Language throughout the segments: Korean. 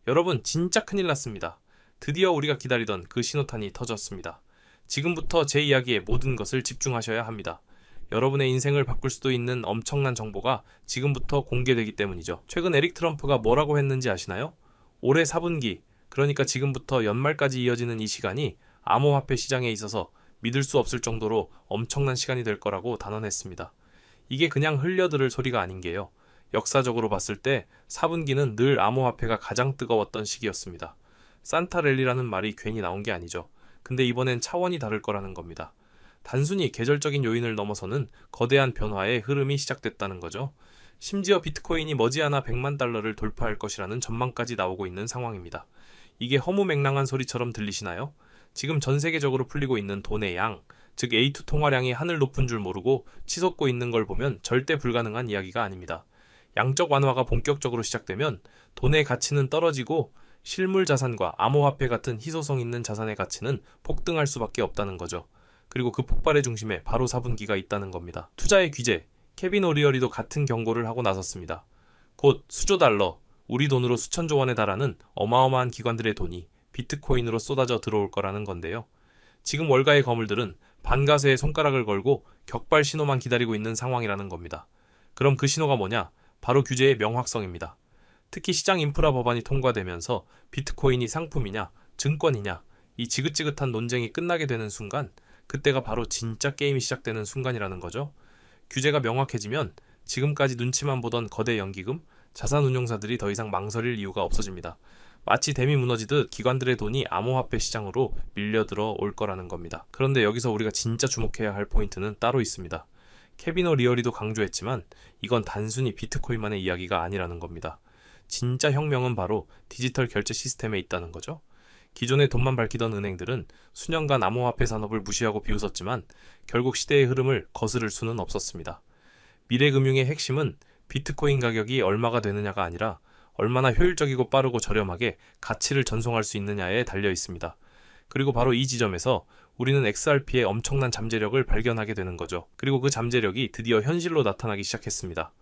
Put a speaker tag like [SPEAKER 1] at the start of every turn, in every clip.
[SPEAKER 1] 여러분, 진짜 큰일 났습니다. 드디어 우리가 기다리던 그 신호탄이 터졌습니다. 지금부터 제 이야기에 모든 것을 집중하셔야 합니다. 여러분의 인생을 바꿀 수도 있는 엄청난 정보가 지금부터 공개되기 때문이죠. 최근 에릭 트럼프가 뭐라고 했는지 아시나요? 올해 4분기, 그러니까 지금부터 연말까지 이어지는 이 시간이 암호화폐 시장에 있어서 믿을 수 없을 정도로 엄청난 시간이 될 거라고 단언했습니다. 이게 그냥 흘려들을 소리가 아닌 게요. 역사적으로 봤을 때 4분기는 늘 암호화폐가 가장 뜨거웠던 시기였습니다. 산타랠리라는 말이 괜히 나온 게 아니죠. 근데 이번엔 차원이 다를 거라는 겁니다. 단순히 계절적인 요인을 넘어서는 거대한 변화의 흐름이 시작됐다는 거죠. 심지어 비트코인이 머지않아 100만 달러를 돌파할 것이라는 전망까지 나오고 있는 상황입니다. 이게 허무맹랑한 소리처럼 들리시나요? 지금 전 세계적으로 풀리고 있는 돈의 양, 즉 A2 통화량이 하늘 높은 줄 모르고 치솟고 있는 걸 보면 절대 불가능한 이야기가 아닙니다. 양적 완화가 본격적으로 시작되면 돈의 가치는 떨어지고 실물 자산과 암호화폐 같은 희소성 있는 자산의 가치는 폭등할 수밖에 없다는 거죠. 그리고 그 폭발의 중심에 바로 4분기가 있다는 겁니다. 투자의 귀재, 케빈 오리어리도 같은 경고를 하고 나섰습니다. 곧 수조 달러, 우리 돈으로 수천조 원에 달하는 어마어마한 기관들의 돈이 비트코인으로 쏟아져 들어올 거라는 건데요. 지금 월가의 거물들은 반가세에 손가락을 걸고 격발 신호만 기다리고 있는 상황이라는 겁니다. 그럼 그 신호가 뭐냐? 바로 규제의 명확성입니다. 특히 시장 인프라 법안이 통과되면서 비트코인이 상품이냐, 증권이냐, 이 지긋지긋한 논쟁이 끝나게 되는 순간, 그때가 바로 진짜 게임이 시작되는 순간이라는 거죠. 규제가 명확해지면 지금까지 눈치만 보던 거대 연기금, 자산운용사들이 더 이상 망설일 이유가 없어집니다. 마치 댐이 무너지듯 기관들의 돈이 암호화폐 시장으로 밀려들어 올 거라는 겁니다. 그런데 여기서 우리가 진짜 주목해야 할 포인트는 따로 있습니다. 케빈 오리어리도 강조했지만 이건 단순히 비트코인만의 이야기가 아니라는 겁니다. 진짜 혁명은 바로 디지털 결제 시스템에 있다는 거죠. 기존에 돈만 밝히던 은행들은 수년간 암호화폐 산업을 무시하고 비웃었지만 결국 시대의 흐름을 거스를 수는 없었습니다. 미래금융의 핵심은 비트코인 가격이 얼마가 되느냐가 아니라 얼마나 효율적이고 빠르고 저렴하게 가치를 전송할 수 있느냐에 달려 있습니다. 그리고 바로 이 지점에서 우리는 XRP의 엄청난 잠재력을 발견하게 되는 거죠. 그리고 그 잠재력이 드디어 현실로 나타나기 시작했습니다.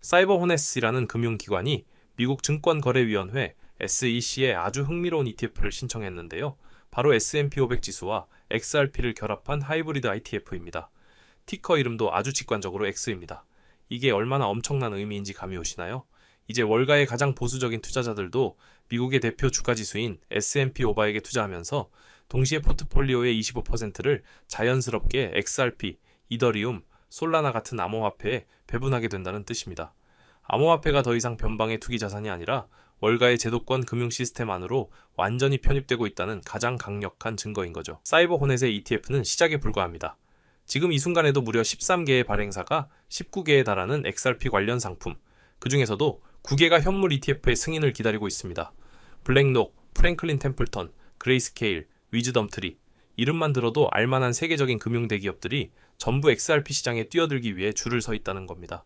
[SPEAKER 1] 사이버 호네스라는 금융기관이 미국 증권거래위원회 SEC에 아주 흥미로운 ETF를 신청했는데요. 바로 S&P 500 지수와 XRP를 결합한 하이브리드 ITF입니다. 티커 이름도 아주 직관적으로 X입니다. 이게 얼마나 엄청난 의미인지 감이 오시나요? 이제 월가의 가장 보수적인 투자자들도 미국의 대표 주가지수인 S&P 500에게 투자하면서 동시에 포트폴리오의 25%를 자연스럽게 XRP, 이더리움, 솔라나 같은 암호화폐에 배분하게 된다는 뜻입니다. 암호화폐가 더 이상 변방의 투기 자산이 아니라 월가의 제도권 금융 시스템 안으로 완전히 편입되고 있다는 가장 강력한 증거인 거죠. 사이버 호넷의 ETF는 시작에 불과합니다. 지금 이 순간에도 무려 13개의 발행사가 19개에 달하는 XRP 관련 상품, 그 중에서도 9개가 현물 ETF의 승인을 기다리고 있습니다. 블랙록, 프랭클린 템플턴, 그레이스케일, 위즈덤트리, 이름만 들어도 알만한 세계적인 금융 대기업들이 전부 XRP 시장에 뛰어들기 위해 줄을 서 있다는 겁니다.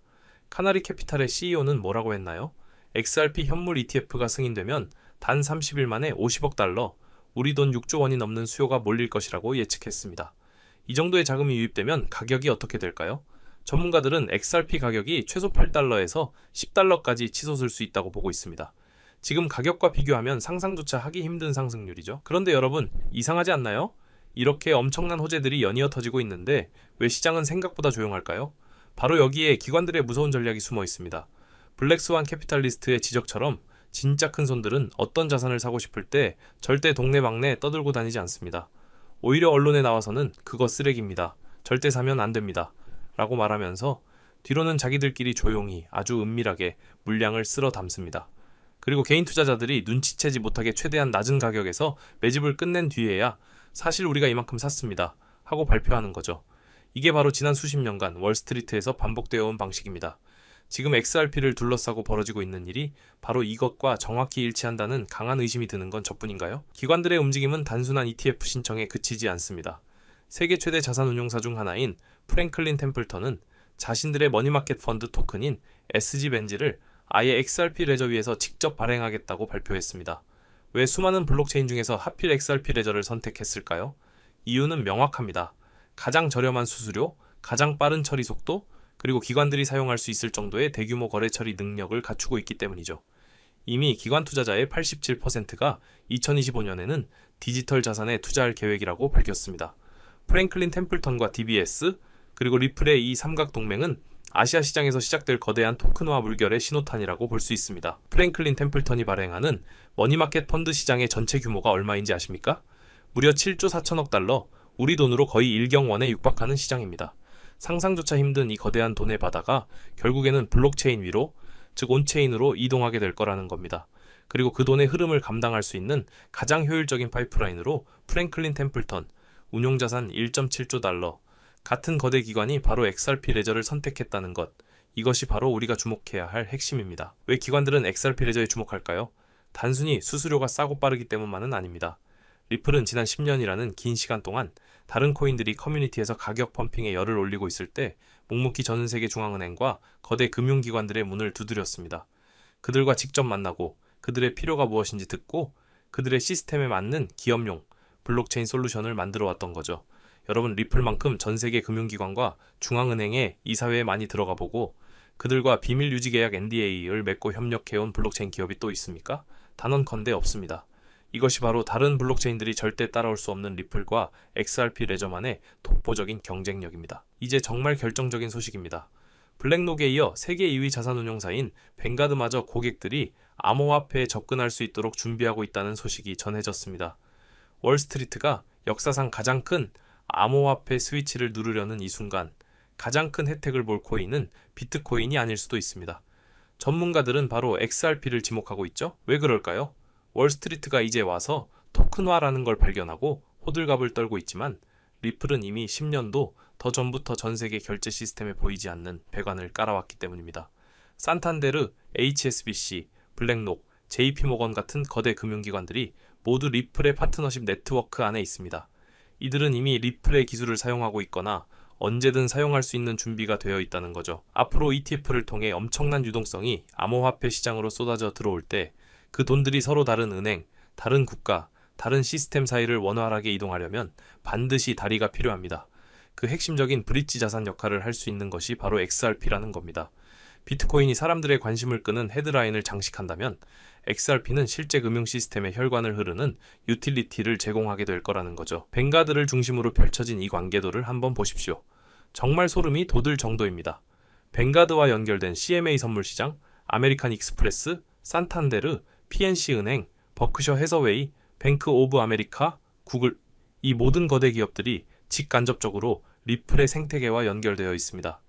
[SPEAKER 1] 카나리 캐피탈의 CEO는 뭐라고 했나요? XRP 현물 ETF가 승인되면 단 30일 만에 50억 달러, 우리 돈 6조 원이 넘는 수요가 몰릴 것이라고 예측했습니다. 이 정도의 자금이 유입되면 가격이 어떻게 될까요? 전문가들은 XRP 가격이 최소 8달러에서 10달러까지 치솟을 수 있다고 보고 있습니다. 지금 가격과 비교하면 상상조차 하기 힘든 상승률이죠. 그런데 여러분, 이상하지 않나요? 이렇게 엄청난 호재들이 연이어 터지고 있는데 왜 시장은 생각보다 조용할까요? 바로 여기에 기관들의 무서운 전략이 숨어 있습니다. 블랙스완 캐피탈리스트의 지적처럼 진짜 큰 손들은 어떤 자산을 사고 싶을 때 절대 동네방네 떠들고 다니지 않습니다. 오히려 언론에 나와서는 그거 쓰레기입니다. 절대 사면 안 됩니다. 라고 말하면서 뒤로는 자기들끼리 조용히 아주 은밀하게 물량을 쓸어 담습니다. 그리고 개인 투자자들이 눈치채지 못하게 최대한 낮은 가격에서 매집을 끝낸 뒤에야 사실 우리가 이만큼 샀습니다 하고 발표하는 거죠. 이게 바로 지난 수십 년간 월스트리트에서 반복되어 온 방식입니다. 지금 XRP를 둘러싸고 벌어지고 있는 일이 바로 이것과 정확히 일치한다는 강한 의심이 드는 건 저뿐인가요? 기관들의 움직임은 단순한 ETF 신청에 그치지 않습니다. 세계 최대 자산운용사 중 하나인 프랭클린 템플턴은 자신들의 머니마켓 펀드 토큰인 SG벤지를 아예 XRP 레저 위에서 직접 발행하겠다고 발표했습니다. 왜 수많은 블록체인 중에서 하필 XRP 레저를 선택했을까요? 이유는 명확합니다. 가장 저렴한 수수료, 가장 빠른 처리 속도, 그리고 기관들이 사용할 수 있을 정도의 대규모 거래 처리 능력을 갖추고 있기 때문이죠. 이미 기관 투자자의 87%가 2025년에는 디지털 자산에 투자할 계획이라고 밝혔습니다. 프랭클린 템플턴과 DBS 그리고 리플의 이 삼각 동맹은 아시아 시장에서 시작될 거대한 토큰화 물결의 신호탄이라고 볼 수 있습니다. 프랭클린 템플턴이 발행하는 머니마켓 펀드 시장의 전체 규모가 얼마인지 아십니까? 무려 7조 4천억 달러, 우리 돈으로 거의 일경원에 육박하는 시장입니다. 상상조차 힘든 이 거대한 돈의 바다가 결국에는 블록체인 위로, 즉 온체인으로 이동하게 될 거라는 겁니다. 그리고 그 돈의 흐름을 감당할 수 있는 가장 효율적인 파이프라인으로 프랭클린 템플턴, 운용자산 1.7조 달러, 같은 거대 기관이 바로 XRP 레저를 선택했다는 것, 이것이 바로 우리가 주목해야 할 핵심입니다. 왜 기관들은 XRP 레저에 주목할까요? 단순히 수수료가 싸고 빠르기 때문만은 아닙니다. 리플은 지난 10년이라는 긴 시간 동안 다른 코인들이 커뮤니티에서 가격 펌핑에 열을 올리고 있을 때 묵묵히 전 세계 중앙은행과 거대 금융기관들의 문을 두드렸습니다. 그들과 직접 만나고 그들의 필요가 무엇인지 듣고 그들의 시스템에 맞는 기업용 블록체인 솔루션을 만들어 왔던 거죠. 여러분, 리플만큼 전 세계 금융기관과 중앙은행에 이사회에 많이 들어가 보고 그들과 비밀 유지 계약 NDA를 맺고 협력해온 블록체인 기업이 또 있습니까? 단언컨대 없습니다. 이것이 바로 다른 블록체인들이 절대 따라올 수 없는 리플과 XRP 레저만의 독보적인 경쟁력입니다. 이제 정말 결정적인 소식입니다. 블랙록에 이어 세계 2위 자산운용사인 뱅가드마저 고객들이 암호화폐에 접근할 수 있도록 준비하고 있다는 소식이 전해졌습니다. 월스트리트가 역사상 가장 큰 암호화폐 스위치를 누르려는 이 순간 가장 큰 혜택을 볼 코인은 비트코인이 아닐 수도 있습니다. 전문가들은 바로 XRP를 지목하고 있죠? 왜 그럴까요? 월스트리트가 이제 와서 토큰화라는 걸 발견하고 호들갑을 떨고 있지만 리플은 이미 10년도 더 전부터 전 세계 결제 시스템에 보이지 않는 배관을 깔아왔기 때문입니다. 산탄데르, HSBC, 블랙록, JP모건 같은 거대 금융기관들이 모두 리플의 파트너십 네트워크 안에 있습니다. 이들은 이미 리플의 기술을 사용하고 있거나 언제든 사용할 수 있는 준비가 되어 있다는 거죠. 앞으로 ETF를 통해 엄청난 유동성이 암호화폐 시장으로 쏟아져 들어올 때 그 돈들이 서로 다른 은행, 다른 국가, 다른 시스템 사이를 원활하게 이동하려면 반드시 다리가 필요합니다. 그 핵심적인 브릿지 자산 역할을 할 수 있는 것이 바로 XRP라는 겁니다. 비트코인이 사람들의 관심을 끄는 헤드라인을 장식한다면 XRP는 실제 금융 시스템의 혈관을 흐르는 유틸리티를 제공하게 될 거라는 거죠. 뱅가드를 중심으로 펼쳐진 이 관계도를 한번 보십시오. 정말 소름이 돋을 정도입니다. 뱅가드와 연결된 CMA 선물시장, 아메리칸 익스프레스, 산탄데르, PNC은행, 버크셔 해서웨이, 뱅크 오브 아메리카, 구글, 이 모든 거대 기업들이 직간접적으로 리플의 생태계와 연결되어 있습니다.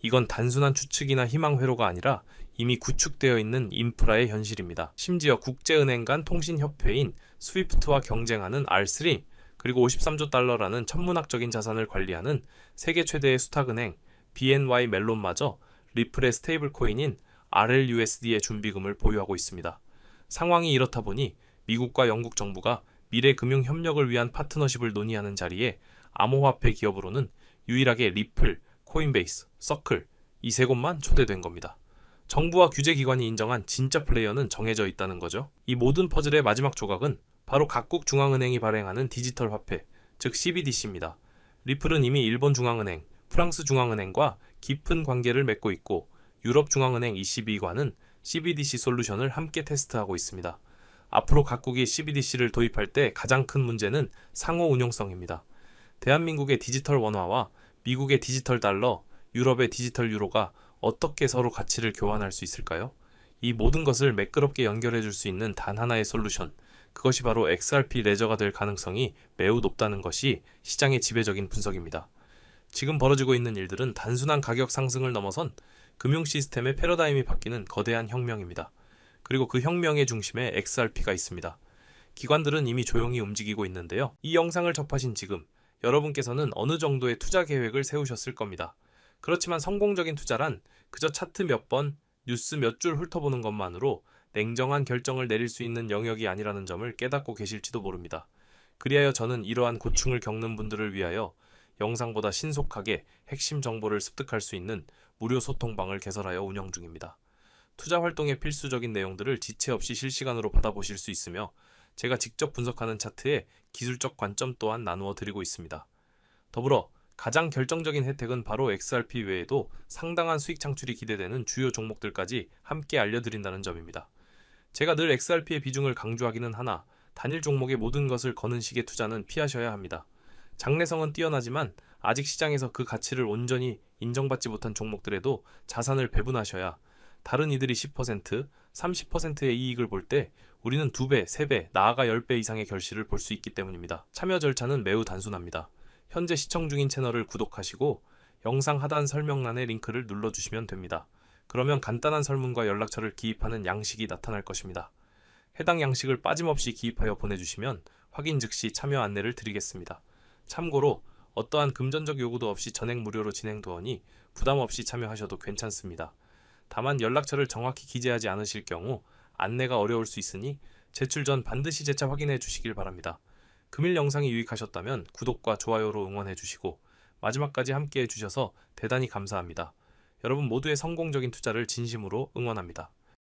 [SPEAKER 1] 이건 단순한 추측이나 희망 회로가 아니라 이미 구축되어 있는 인프라의 현실입니다. 심지어 국제은행 간 통신협회인 스위프트와 경쟁하는 R3, 그리고 53조 달러라는 천문학적인 자산을 관리하는 세계 최대의 수탁은행 BNY 멜론마저 리플의 스테이블 코인인 RLUSD의 준비금을 보유하고 있습니다. 상황이 이렇다 보니 미국과 영국 정부가 미래 금융 협력을 위한 파트너십을 논의하는 자리에 암호화폐 기업으로는 유일하게 리플, 코인베이스, 서클 이 세 곳만 초대된 겁니다. 정부와 규제기관이 인정한 진짜 플레이어는 정해져 있다는 거죠. 이 모든 퍼즐의 마지막 조각은 바로 각국 중앙은행이 발행하는 디지털 화폐, 즉 CBDC입니다. 리플은 이미 일본 중앙은행, 프랑스 중앙은행과 깊은 관계를 맺고 있고 유럽 중앙은행 ECB과는 CBDC 솔루션을 함께 테스트하고 있습니다. 앞으로 각국이 CBDC를 도입할 때 가장 큰 문제는 상호 운용성입니다. 대한민국의 디지털 원화와 미국의 디지털 달러, 유럽의 디지털 유로가 어떻게 서로 가치를 교환할 수 있을까요? 이 모든 것을 매끄럽게 연결해 줄 수 있는 단 하나의 솔루션, 그것이 바로 XRP 레저가 될 가능성이 매우 높다는 것이 시장의 지배적인 분석입니다. 지금 벌어지고 있는 일들은 단순한 가격 상승을 넘어선 금융 시스템의 패러다임이 바뀌는 거대한 혁명입니다. 그리고 그 혁명의 중심에 XRP가 있습니다. 기관들은 이미 조용히 움직이고 있는데요. 이 영상을 접하신 지금 여러분께서는 어느 정도의 투자 계획을 세우셨을 겁니다. 그렇지만 성공적인 투자란 그저 차트 몇 번, 뉴스 몇 줄 훑어보는 것만으로 냉정한 결정을 내릴 수 있는 영역이 아니라는 점을 깨닫고 계실지도 모릅니다. 그리하여 저는 이러한 고충을 겪는 분들을 위하여 영상보다 신속하게 핵심 정보를 습득할 수 있는 무료 소통방을 개설하여 운영 중입니다. 투자 활동에 필수적인 내용들을 지체 없이 실시간으로 받아보실 수 있으며 제가 직접 분석하는 차트에 기술적 관점 또한 나누어 드리고 있습니다. 더불어 가장 결정적인 혜택은 바로 XRP 외에도 상당한 수익 창출이 기대되는 주요 종목들까지 함께 알려드린다는 점입니다. 제가 늘 XRP의 비중을 강조하기는 하나 단일 종목의 모든 것을 거는 식의 투자는 피하셔야 합니다. 장래성은 뛰어나지만 아직 시장에서 그 가치를 온전히 인정받지 못한 종목들에도 자산을 배분하셔야 다른 이들이 10%, 30%의 이익을 볼 때 우리는 2배, 3배, 나아가 10배 이상의 결실을 볼 수 있기 때문입니다. 참여 절차는 매우 단순합니다. 현재 시청 중인 채널을 구독하시고 영상 하단 설명란의 링크를 눌러주시면 됩니다. 그러면 간단한 설문과 연락처를 기입하는 양식이 나타날 것입니다. 해당 양식을 빠짐없이 기입하여 보내주시면 확인 즉시 참여 안내를 드리겠습니다. 참고로 어떠한 금전적 요구도 없이 전액 무료로 진행되오니 부담 없이 참여하셔도 괜찮습니다. 다만 연락처를 정확히 기재하지 않으실 경우 안내가 어려울 수 있으니 제출 전 반드시 재차 확인해 주시길 바랍니다. 금일 영상이 유익하셨다면 구독과 좋아요로 응원해 주시고 마지막까지 함께 해주셔서 대단히 감사합니다. 여러분 모두의 성공적인 투자를 진심으로 응원합니다.